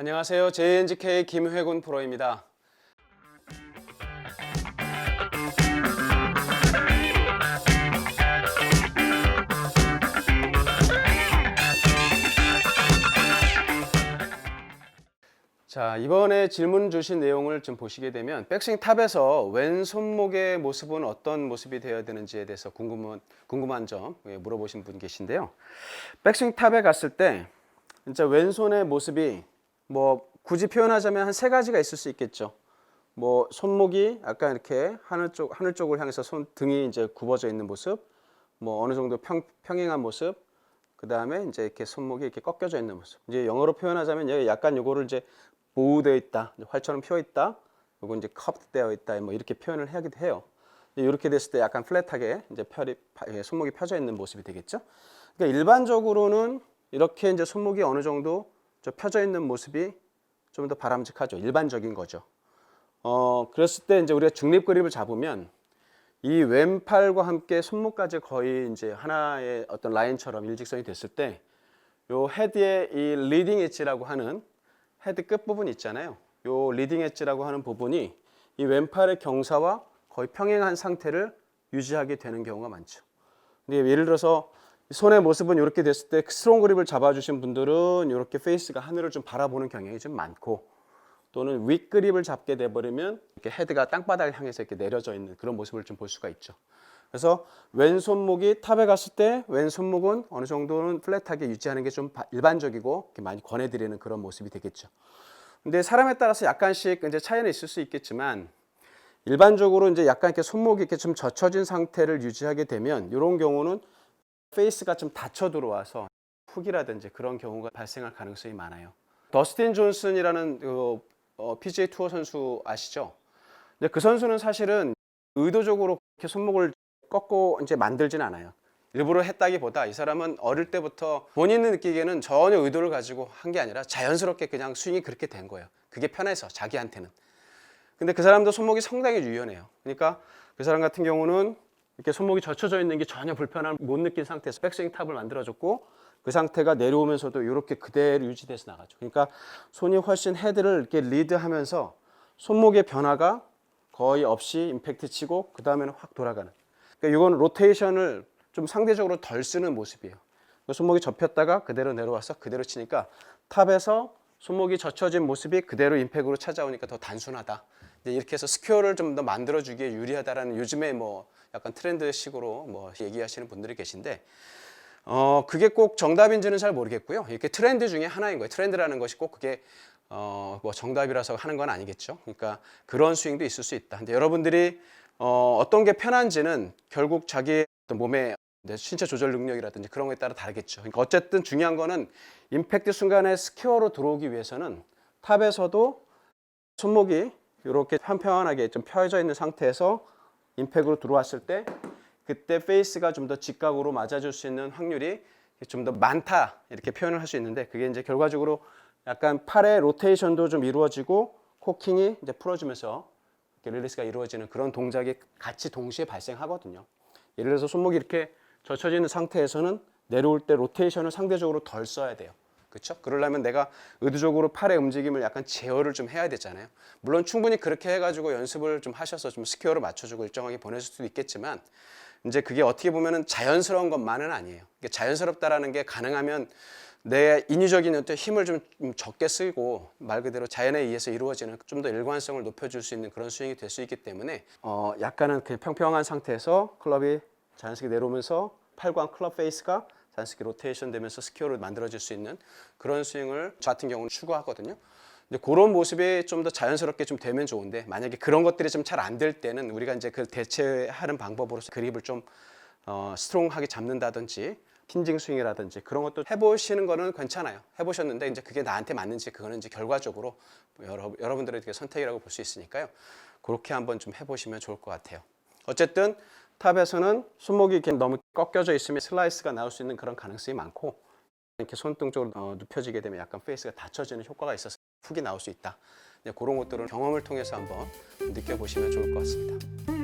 안녕하세요. JNGK 김회군 프로입니다. 자, 이번에 질문 주신 내용을 좀 보시게 되면 백스윙 탑에서 왼손목의 모습은 어떤 모습이 되어야 되는지에 대해서 궁금한 점 물어보신 분 계신데요. 백스윙 탑에 갔을 때 진짜 왼손의 모습이 뭐 굳이 표현하자면 한 세 가지가 있을 수 있겠죠. 뭐 손목이 약간 이렇게 하늘 쪽을 향해서 등이 이제 굽어져 있는 모습, 뭐 어느 정도 평행한 모습, 그 다음에 이제 이렇게 손목이 이렇게 꺾여져 있는 모습. 이제 영어로 표현하자면 여기 약간 요거를 이제 보호되어 있다, 활처럼 펴 있다, 요거 이제 컵되어 있다, 뭐 이렇게 표현을 하기도 해요. 이렇게 됐을 때 약간 플랫하게 이제 손목이 펴져 있는 모습이 되겠죠. 그러니까 일반적으로는 이렇게 이제 손목이 어느 정도 펴져 있는 모습이 좀 더 바람직하죠. 일반적인 거죠. 그랬을 때 이제 우리가 중립 그립을 잡으면 이 왼팔과 함께 손목까지 거의 이제 하나의 어떤 라인처럼 일직선이 됐을 때 요 헤드의 이 리딩 엣지라고 하는 헤드 끝 부분 있잖아요. 요 리딩 엣지라고 하는 부분이 이 왼팔의 경사와 거의 평행한 상태를 유지하게 되는 경우가 많죠. 근데 예를 들어서 손의 모습은 이렇게 됐을 때 스트롱 그립을 잡아주신 분들은 이렇게 페이스가 하늘을 좀 바라보는 경향이 좀 많고, 또는 윗 그립을 잡게 돼버리면 이렇게 헤드가 땅바닥을 향해서 이렇게 내려져 있는 그런 모습을 좀 볼 수가 있죠. 그래서 왼손목이 탑에 갔을 때 왼손목은 어느 정도는 플랫하게 유지하는 게 좀 일반적이고 이렇게 많이 권해드리는 그런 모습이 되겠죠. 근데 사람에 따라서 약간씩 이제 차이는 있을 수 있겠지만, 일반적으로 이제 약간 이렇게 손목이 이렇게 좀 젖혀진 상태를 유지하게 되면 이런 경우는 페이스가 좀 닫혀 들어와서 훅이라든지 그런 경우가 발생할 가능성이 많아요. 더스틴 존슨이라는 PGA 투어 선수 아시죠? 근데 그 선수는 사실은 의도적으로 이렇게 손목을 꺾고 이제 만들진 않아요. 일부러 했다기보다 이 사람은 어릴 때부터 본인이 느끼기에는 전혀 의도를 가지고 한 게 아니라 자연스럽게 그냥 스윙이 그렇게 된 거예요. 그게 편해서 자기한테는. 근데 그 사람도 손목이 상당히 유연해요. 그러니까 그 사람 같은 경우는 이렇게 손목이 젖혀져 있는 게 전혀 불편함을 못 느낀 상태에서 백스윙 탑을 만들어줬고, 그 상태가 내려오면서도 이렇게 그대로 유지돼서 나가죠. 그러니까 손이 훨씬 헤드를 이렇게 리드하면서 손목의 변화가 거의 없이 임팩트 치고 그 다음에는 확 돌아가는. 그러니까 이건 로테이션을 좀 상대적으로 덜 쓰는 모습이에요. 손목이 접혔다가 그대로 내려와서 그대로 치니까 탑에서 손목이 젖혀진 모습이 그대로 임팩트로 찾아오니까 더 단순하다. 이제 이렇게 해서 스퀘어를 좀 더 만들어주기에 유리하다라는 요즘에 뭐 약간 트렌드식으로 뭐 얘기하시는 분들이 계신데, 그게 꼭 정답인지는 잘 모르겠고요. 이렇게 트렌드 중에 하나인 거예요. 트렌드라는 것이 꼭 그게 뭐 정답이라서 하는 건 아니겠죠. 그러니까 그런 스윙도 있을 수 있다. 근데 여러분들이 어떤 게 편한지는 결국 자기의 몸의 신체 조절 능력이라든지 그런 거에 따라 다르겠죠. 그러니까 어쨌든 중요한 거는 임팩트 순간에 스퀘어로 들어오기 위해서는 탑에서도 손목이 이렇게 편편하게 좀 펴져 있는 상태에서 임팩트로 들어왔을 때 그때 페이스가 좀 더 직각으로 맞아줄 수 있는 확률이 좀 더 많다, 이렇게 표현을 할 수 있는데, 그게 이제 결과적으로 약간 팔의 로테이션도 좀 이루어지고 코킹이 이제 풀어지면서 이렇게 릴리스가 이루어지는 그런 동작이 같이 동시에 발생하거든요. 예를 들어서 손목이 이렇게 젖혀지는 상태에서는 내려올 때 로테이션을 상대적으로 덜 써야 돼요. 그렇죠? 그러려면 내가 의도적으로 팔의 움직임을 약간 제어를 좀 해야 되잖아요. 물론 충분히 그렇게 해가지고 연습을 좀 하셔서 좀 스퀘어를 맞춰주고 일정하게 보내실 수도 있겠지만, 이제 그게 어떻게 보면은 자연스러운 것만은 아니에요. 자연스럽다라는 게 가능하면 내 인위적인 어떤 힘을 좀 적게 쓰고 말 그대로 자연에 의해서 이루어지는 좀 더 일관성을 높여줄 수 있는 그런 스윙이 될 수 있기 때문에 약간은 그냥 평평한 상태에서 클럽이 자연스럽게 내려오면서 팔과 클럽 페이스가 자연스럽게 로테이션 되면서 스퀘어를 만들어질 수 있는 그런 스윙을 저 같은 경우는 추구하거든요. 근데 그런 모습이 좀 더 자연스럽게 좀 되면 좋은데, 만약에 그런 것들이 좀 잘 안 될 때는 우리가 이제 그 대체하는 방법으로서 그립을 좀 스트롱하게 잡는다든지 핀징 스윙이라든지 그런 것도 해보시는 거는 괜찮아요. 해보셨는데 이제 그게 나한테 맞는지 그거는 이제 결과적으로 여러분들의 선택이라고 볼 수 있으니까요. 그렇게 한번 좀 해보시면 좋을 것 같아요. 어쨌든 탑에서는 손목이 이렇게 너무 꺾여져 있으면 슬라이스가 나올 수 있는 그런 가능성이 많고, 이렇게 손등 쪽으로 눕혀지게 되면 약간 페이스가 닫혀지는 효과가 있어서 훅이 나올 수 있다. 그런 것들은 경험을 통해서 한번 느껴보시면 좋을 것 같습니다.